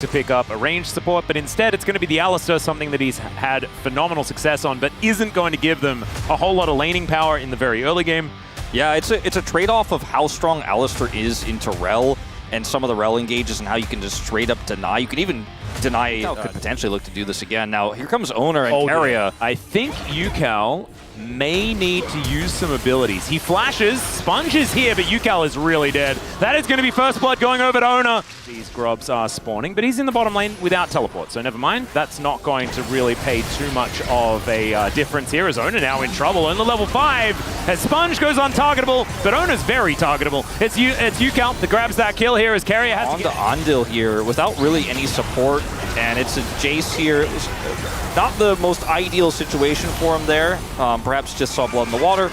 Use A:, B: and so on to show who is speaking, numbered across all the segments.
A: to pick up a ranged support, but instead it's going to be the Alistar, something that he's had phenomenal success on, but isn't going to give them a whole lot of laning power in the very early game.
B: Yeah, it's a trade-off of how strong Alistar is into Rel and some of the Rel engages and how you can just straight up deny. You can even deny, could potentially look to do this again. Now, here comes Owner and Keria.
A: I think Yukal may need to use some abilities. He flashes, Sponge is here, but Yukal is really dead. That is going to be first blood going over to Owner. These Grubs are spawning, but he's in the bottom lane without teleport, so never mind. That's not going to really pay too much of a difference here, as Owner now in trouble. On the level 5, as Sponge goes untargetable, but Owner's very targetable. It's Yukal that grabs that kill here, as Keria has to get
B: Andil here without really any support, and it's a Jace here. Not the most ideal situation for him there. Perhaps just saw blood in the water.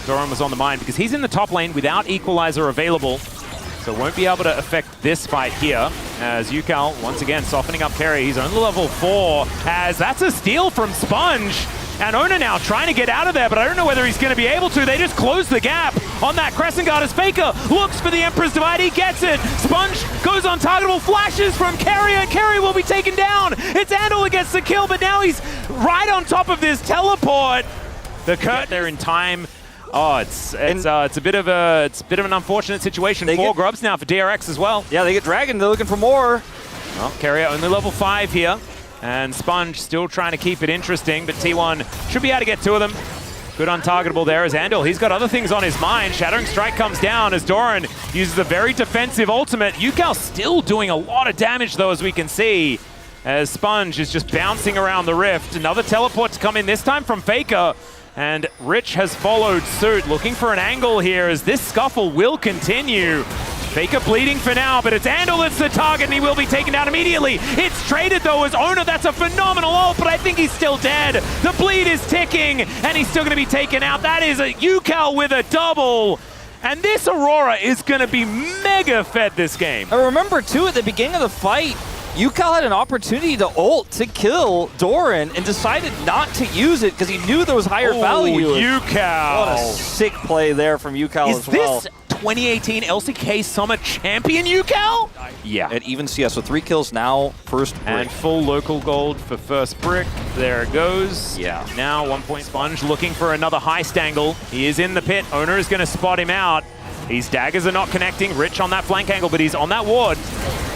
A: Doran was on the mine because he's in the top lane without Equalizer available. So won't be able to affect this fight here. As Yukal, once again, softening up Keria. He's only level 4, as that's a steal from Sponge. And Owner now trying to get out of there, but I don't know whether he's going to be able to. They just close the gap on that Crescent Guard as Faker looks for the Emperor's Divide. He gets it. Sponge goes on targetable, flashes from Keria. Keria will be taken down. It's Andal that gets the kill, but now he's right on top of this teleport. The Kurt there in time. Oh, it's a bit of an unfortunate situation for Grubs now, for DRX as well.
B: Yeah, they get Dragon. They're looking for more.
A: Well, Keria only level 5 here. And Sponge still trying to keep it interesting, but T1 should be able to get 2 of them. Good untargetable there as Andal. He's got other things on his mind. Shattering Strike comes down as Doran uses a very defensive ultimate. Yukal still doing a lot of damage though, as we can see, as Sponge is just bouncing around the rift. Another teleport to come in, this time from Faker. And Rich has followed suit, looking for an angle here as this scuffle will continue. Faker bleeding for now, but it's Andal that's the target, and he will be taken down immediately. It's traded though as Owner. That's a phenomenal ult, but I think he's still dead. The bleed is ticking, and he's still going to be taken out. That is a Yukal with a double. And this Aurora is going to be mega fed this game.
B: I remember too, at the beginning of the fight, Yukal had an opportunity to ult to kill Doran and decided not to use it because he knew there was higher value.
A: Yukal.
B: What a sick play there from Yukal as well.
A: Is this 2018 LCK Summer Champion Yukal? Yeah.
B: At even CS with 3 kills now, first brick.
A: And full local gold for first brick. There it goes.
B: Yeah.
A: Now 1 point Sponge looking for another heist angle. He is in the pit. Owner is going to spot him out. These daggers are not connecting. Rich on that flank angle, but he's on that ward.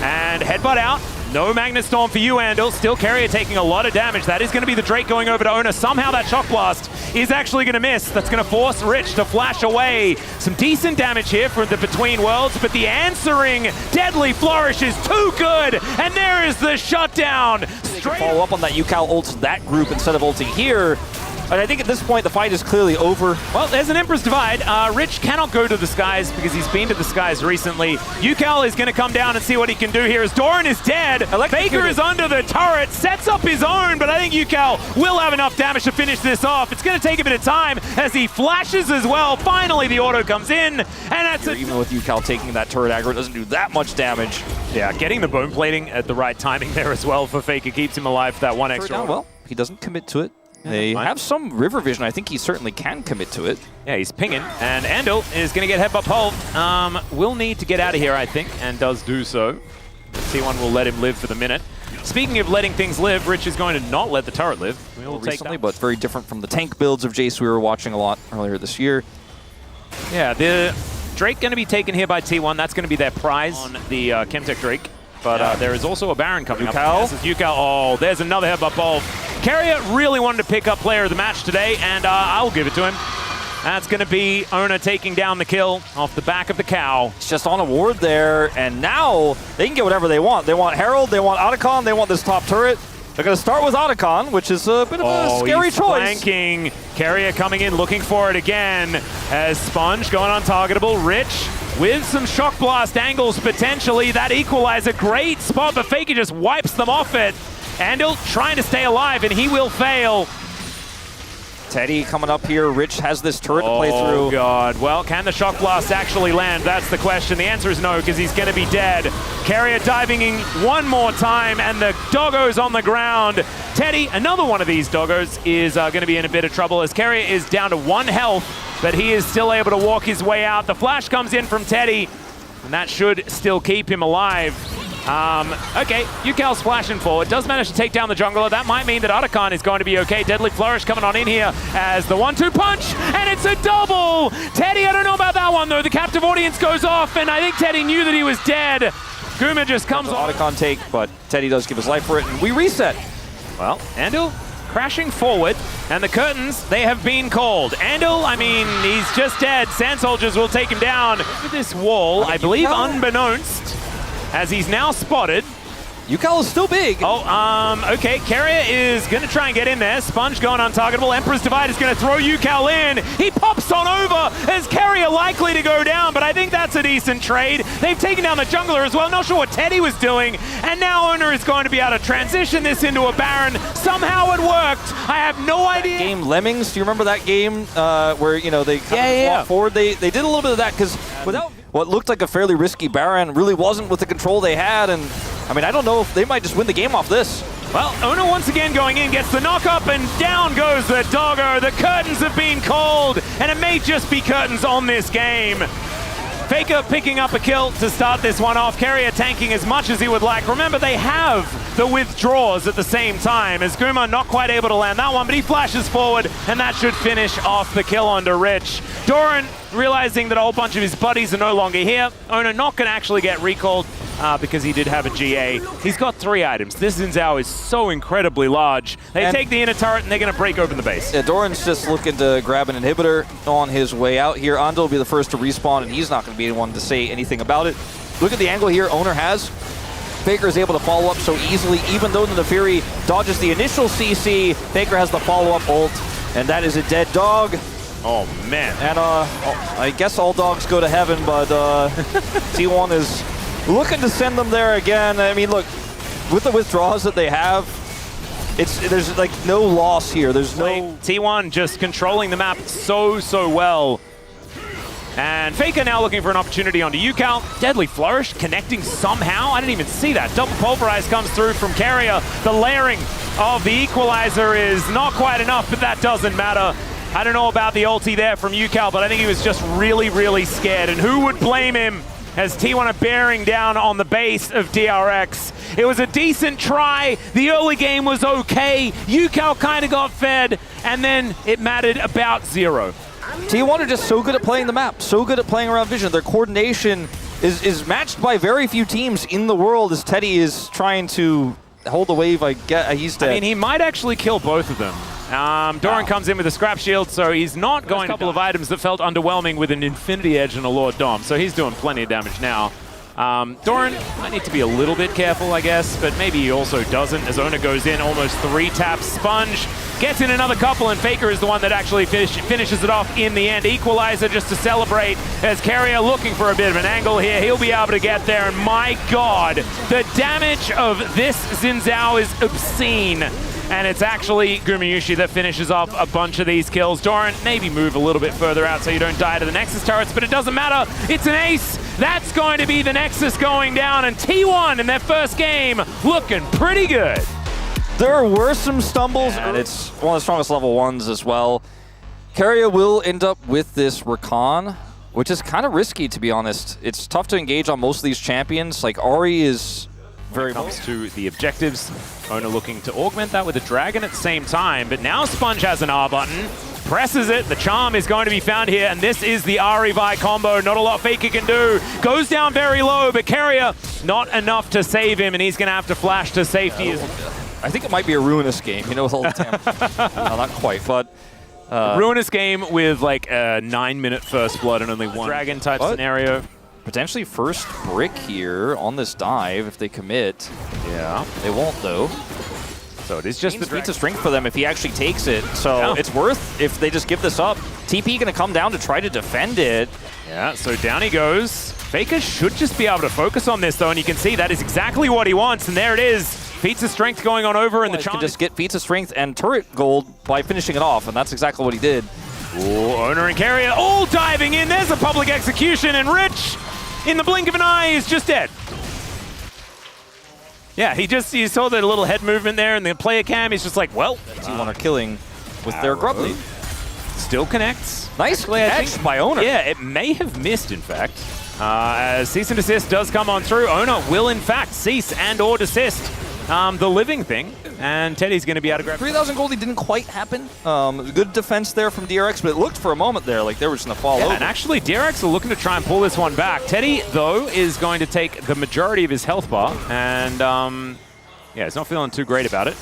A: And headbutt out. No Magnet Storm for you, Andal. Still Keria taking a lot of damage. That is going to be the Drake going over to Owner. Somehow that Shock Blast is actually going to miss. That's going to force Rich to flash away. Some decent damage here from the Between Worlds, but the answering Deadly Flourish is too good. And there is the shutdown.
B: Straight follow up on that Yukal ults that group instead of ulting here. But I think at this point, the fight is clearly over.
A: Well, there's an Emperor's Divide. Rich cannot go to the skies because he's been to the skies recently. Yukal is going to come down and see what he can do here as Doran is dead. Faker is under the turret, sets up his own, but I think Yukal will have enough damage to finish this off. It's going to take a bit of time as he flashes as well. Finally, the auto comes in, and that's it.
B: Even with Yukal taking that turret aggro, it doesn't do that much damage.
A: Yeah, getting the bone plating at the right timing there as well for Faker keeps him alive for that one extra.
B: Well, he doesn't commit to it. They have some river vision. I think he certainly can commit to it.
A: Yeah, he's pinging, and Andal is going to get headbutt pulled. Will need to get out of here, I think, and does do so. T1 will let him live for the minute. Speaking of letting things live, Rich is going to not let the turret live. We'll take
B: recently, but very different from the tank builds of Jace we were watching a lot earlier this year.
A: Yeah, the Drake going to be taken here by T1. That's going to be their prize on the Chemtech Drake. But there is also a Baron coming up. This is Yukal. Oh, there's another headbutt ball. Keria really wanted to pick up player of the match today, and I'll give it to him. That's going to be Owner taking down the kill off the back of the cow.
B: It's just on a ward there, and now they can get whatever they want. They want Herald, they want Otacon, they want this top turret. They're going to start with Otacon, which is a bit of a scary choice.
A: Flanking. Keria coming in, looking for it again. As Sponge going untargetable. Rich with some Shock Blast angles potentially. That Equalizer, great spot, but Faker just wipes them off it. Andal trying to stay alive, and he will fail.
B: Teddy coming up here. Rich has this turret to play through.
A: Oh, God. Well, can the Shock Blast actually land? That's the question. The answer is no, because he's going to be dead. Keria diving in one more time, and the doggo's on the ground. Teddy, another one of these doggos, is going to be in a bit of trouble as Keria is down to 1 health, but he is still able to walk his way out. The flash comes in from Teddy, and that should still keep him alive. Okay, UCal splashing forward, does manage to take down the jungler. That might mean that Otacon is going to be okay. Deadly Flourish coming on in here as the 1-2 punch, and it's a double! Teddy, I don't know about that one though. The captive audience goes off, and I think Teddy knew that he was dead. Guma just comes on.
B: Otacon take, but Teddy does give his life for it, and we reset.
A: Well, Andal crashing forward, and the curtains, they have been called. Andal, I mean, he's just dead. Sand Soldiers will take him down. With this wall, I believe unbeknownst, as he's now spotted.
B: UCal is still big.
A: Oh, okay. Carrier is going to try and get in there. Sponge going untargetable. Emperor's Divide is going to throw UCal in. He pops on over as Carrier likely to go down, but I think that's a decent trade. They've taken down the jungler as well. Not sure what Teddy was doing. And now Owner is going to be able to transition this into a Baron. Somehow it worked. I have no idea.
B: Game Lemmings, do you remember that game where, you know, they kind of walked forward? They did a little bit of that because without what looked like a fairly risky Baron really wasn't with the control they had, and I mean, I don't know if they might just win the game off this.
A: Well, Owner once again going in, gets the knock up, and down goes the dogger. The curtains have been called, and it may just be curtains on this game. Faker picking up a kill to start this one off. Carrier tanking as much as he would like. Remember, they have the withdraws at the same time, as Guma not quite able to land that one, but he flashes forward, and that should finish off the kill onto Rich. Doran realizing that a whole bunch of his buddies are no longer here. Owner not going to actually get recalled because he did have a GA. He's got 3 items. This Xin Zhao is so incredibly large. They take the inner turret, and they're going to break open the base.
B: Yeah, Doran's just looking to grab an inhibitor on his way out here. Ando will be the first to respawn, and he's not going to be the one to say anything about it. Look at the angle here Owner has. Faker is able to follow up so easily, even though the Nefiri dodges the initial CC. Faker has the follow-up ult, and that is a dead dog.
A: Oh, man.
B: And I guess all dogs go to heaven, but T1 is looking to send them there again. I mean, look, with the withdrawals that they have, there's like no loss here. There's no...
A: T1 just controlling the map so well. And Faker now looking for an opportunity onto UCal. Deadly Flourish connecting somehow. I didn't even see that. Double Pulverize comes through from Carrier. The layering of the Equalizer is not quite enough, but that doesn't matter. I don't know about the ulti there from UCal, but I think he was just really scared. And who would blame him as T1 are bearing down on the base of DRX. It was a decent try. The early game was okay. UCal kind of got fed, and then it mattered about 0.
B: T1 are just so good at playing the map, so good at playing around vision. Their coordination is matched by very few teams in the world as Teddy is trying to hold the wave. I get he's dead.
A: I mean, he might actually kill both of them. Doran comes in with a scrap shield, so he's not going to. A couple of items that felt underwhelming with an Infinity Edge and a Lord Dom, so he's doing plenty of damage now. Doran might need to be a little bit careful, I guess, but maybe he also doesn't, as Owner goes in, almost 3 taps. Sponge gets in another couple, and Faker is the one that actually finishes it off in the end. Equalizer just to celebrate, as Carrier looking for a bit of an angle here. He'll be able to get there, and my God, the damage of this Xin Zhao is obscene. And it's actually Gumayushi that finishes off a bunch of these kills. Doran, maybe move a little bit further out so you don't die to the Nexus turrets, but it doesn't matter. It's an ace. That's going to be the Nexus going down, and T1 in their first game looking pretty good.
B: There were some stumbles, and it's one of the strongest level 1s as well. Carrier will end up with this Recon, which is kind of risky, to be honest. It's tough to engage on most of these champions. Like, Ahri is very
A: comes to the objectives. Owner looking to augment that with a dragon at the same time, but now Sponge has an R button, presses it, the charm is going to be found here, and this is the Ahri Vi combo. Not a lot Faker can do. Goes down very low, but Carrier, not enough to save him, and he's going to have to flash to safety.
B: I think it might be a ruinous game, you know, with all the damage. No, not quite, but...
A: ruinous game with like a 9-minute first blood and only 1 dragon type scenario.
B: Potentially first brick here on this dive if they commit.
A: Yeah.
B: They won't, though.
A: So it is just the
B: beats of strength for them if he actually takes it. So it's worth if they just give this up. TP going to come down to try to defend it.
A: Yeah, so down he goes. Faker should just be able to focus on this, though, and you can see that is exactly what he wants, and there it is. Feats of strength going on over, and the charm
B: can just get feats of strength and turret gold by finishing it off, and that's exactly what he did.
A: Ooh, Owner and Carrier all diving in. There's a public execution, and Rich, in the blink of an eye, is just dead. Yeah, you saw the little head movement there, and the player cam, he's just like, well.
B: T1 are killing with their Grub lead.
A: Still connects.
B: Nice catch by Owner.
A: Yeah, it may have missed, in fact. As cease and desist does come on through, Owner will in fact cease and or desist the living thing, and Teddy's going to be able to grab
B: 3,000 goldie didn't quite happen. Good defense there from DRX, but it looked for a moment there like they were just going to fall over.
A: And actually, DRX are looking to try and pull this one back. Teddy, though, is going to take the majority of his health bar, and yeah, he's not feeling too great about it.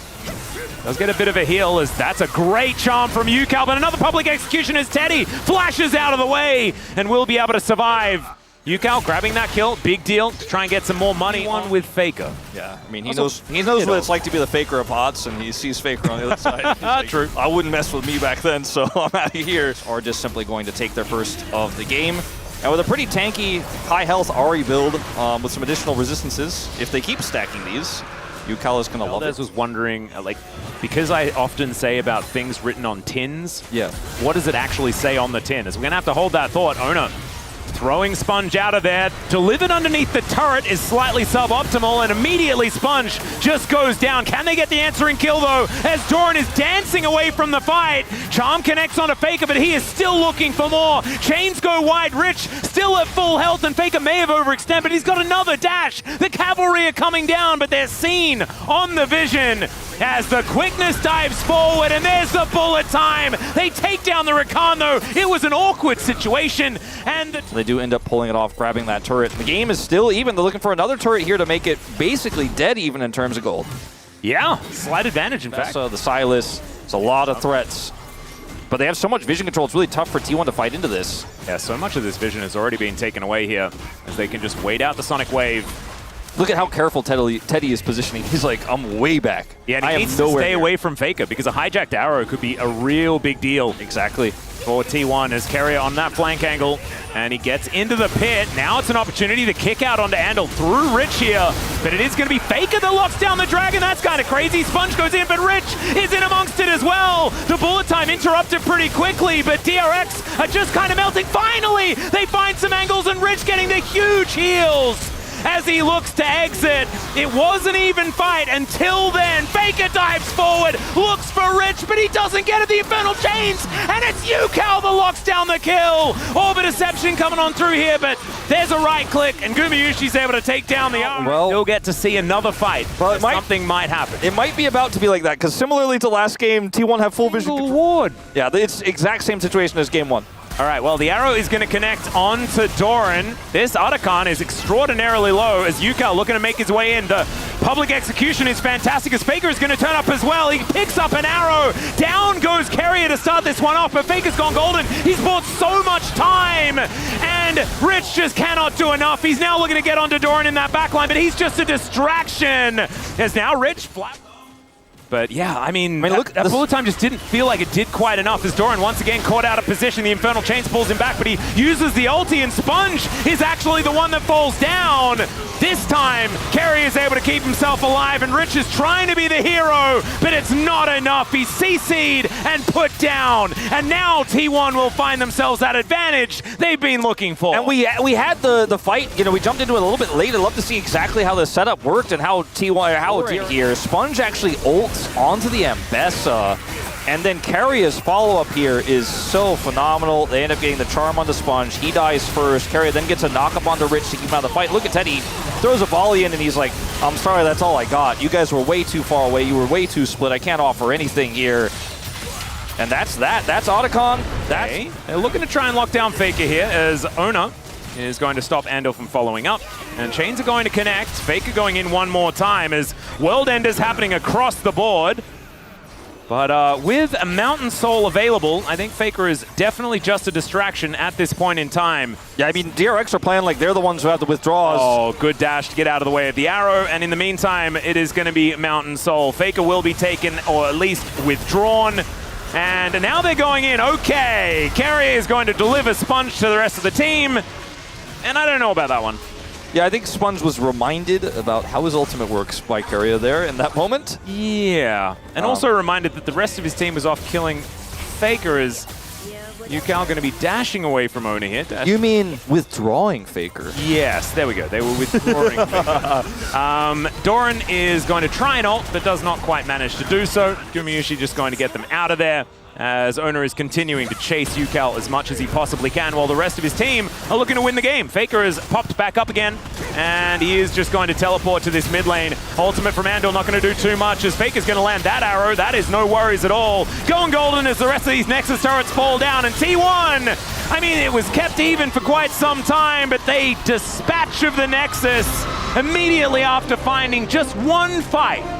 A: Does get a bit of a heal, as that's a great charm from UCal, but another public execution as Teddy flashes out of the way and will be able to survive. UCal grabbing that kill, big deal, to try and get some more money on with Faker.
B: Yeah, I mean, he knows what it's like to be the Faker of bots, and he sees Faker on the other side. Like,
A: true.
B: I wouldn't mess with me back then, so I'm out of here. Or just simply going to take their first of the game. And with a pretty tanky, high-health Ahri build with some additional resistances, if they keep stacking these, UCal is going to love it.
A: Was wondering, like, because I often say about things written on tins,
B: yeah,
A: what does it actually say on the tin? Is we're going to have to hold that thought. Owner throwing Sponge out of there, delivered underneath the turret is slightly suboptimal, and immediately Sponge just goes down. Can they get the answering kill though, as Doran is dancing away from the fight? Charm connects onto Faker, but he is still looking for more. Chains go wide, Rich still at full health, and Faker may have overextended, but he's got another dash. The cavalry are coming down, but they're seen on the vision as the quickness dives forward, and there's the bullet time. They take down the Rakan though. It was an awkward situation, and
B: they do end up pulling it off, grabbing that turret. The game is still even. They're looking for another turret here to make it basically dead even in terms of gold.
A: Yeah, slight advantage in fact.
B: So the Silas, it's a lot of threats. But they have so much vision control, it's really tough for T1 to fight into this.
A: Yeah, so much of this vision has already been taken away here, as they can just wait out the Sonic Wave.
B: Look at how careful Teddy is positioning. He's like, I'm way back.
A: Yeah, and he needs to stay away from Faker, because a hijacked arrow could be a real big deal.
B: Exactly.
A: For T1 as Carrier on that flank angle, and he gets into the pit. Now it's an opportunity to kick out onto Andal through Rich here, but it is going to be Faker that locks down the Dragon. That's kind of crazy. Sponge goes in, but Rich is in amongst it as well. The bullet time interrupted pretty quickly, but DRX are just kind of melting. Finally, they find some angles, and Rich getting the huge heals as he looks to exit. It was an even fight until then. Faker dives forward, looks for Rich, but he doesn't get it. The Infernal Chains, and it's UCal that locks down the kill. Orbit Deception coming on through here, but there's a right click, and Gumayushi's able to take down the arm.
B: Well,
A: he'll get to see another fight.
B: But
A: something might happen.
B: It might be about to be like that, because similarly to last game, T1 have full vision control.
A: Ward.
B: Yeah, it's exact same situation as game one.
A: All right, well, the arrow is going to connect onto Doran. This Otacon is extraordinarily low as UCal looking to make his way in. The public execution is fantastic as Faker is going to turn up as well. He picks up an arrow. Down goes Carrier to start this one off, but Faker's gone golden. He's bought so much time, and Rich just cannot do enough. He's now looking to get onto Doran in that backline, but he's just a distraction. As now Rich flat. But yeah, I mean look, that bullet time just didn't feel like it did quite enough as Doran once again caught out of position. The Infernal Chains pulls him back, but he uses the ulti, and Sponge is actually the one that falls down. This time, Carey is able to keep himself alive, and Rich is trying to be the hero, but it's not enough. He's CC'd and put down, and now T1 will find themselves that advantage they've been looking for.
B: And we had the fight, you know, we jumped into it a little bit late. I'd love to see exactly how the setup worked and how T1, how here. Sponge actually ults onto the Ambessa, and then Carrier's follow-up here is so phenomenal. They end up getting the charm onto Sponge. He dies first. Carrier then gets a knock-up onto Rich to keep him out of the fight. Look at Teddy. Throws a volley in, and he's like, I'm sorry, that's all I got. You guys were way too far away. You were way too split. I can't offer anything here. And that's that. That's Otacon.
A: Okay. They're looking to try and lock down Faker here as Ona is going to stop Andal from following up. And Chains are going to connect. Faker going in one more time as World Enders happening across the board. But with a Mountain Soul available, I think Faker is definitely just a distraction at this point in time.
B: Yeah, I mean, DRX are playing like they're the ones who have the withdrawals.
A: Oh, good dash to get out of the way of the arrow. And in the meantime, it is going to be Mountain Soul. Faker will be taken, or at least withdrawn. And now they're going in. Okay, Carrier is going to deliver Sponge to the rest of the team. And I don't know about that one.
B: Yeah, I think Sponge was reminded about how his ultimate works by Carrier there in that moment.
A: Yeah, and also reminded that the rest of his team was off killing Faker as UCal going to be dashing away from Ona here.
B: You mean withdrawing Faker?
A: Yes, there we go. They were withdrawing Faker. Doran is going to try and ult, but does not quite manage to do so. Gumayushi just going to get them out of there. as Owner is continuing to chase UCal as much as he possibly can, while the rest of his team are looking to win the game. Faker has popped back up again, and he is just going to teleport to this mid lane. Ultimate from Andal not going to do too much, as Faker's going to land that arrow. That is no worries at all. Going golden as the rest of these Nexus turrets fall down, and T1, I mean, it was kept even for quite some time, but they dispatch of the Nexus immediately after finding just one fight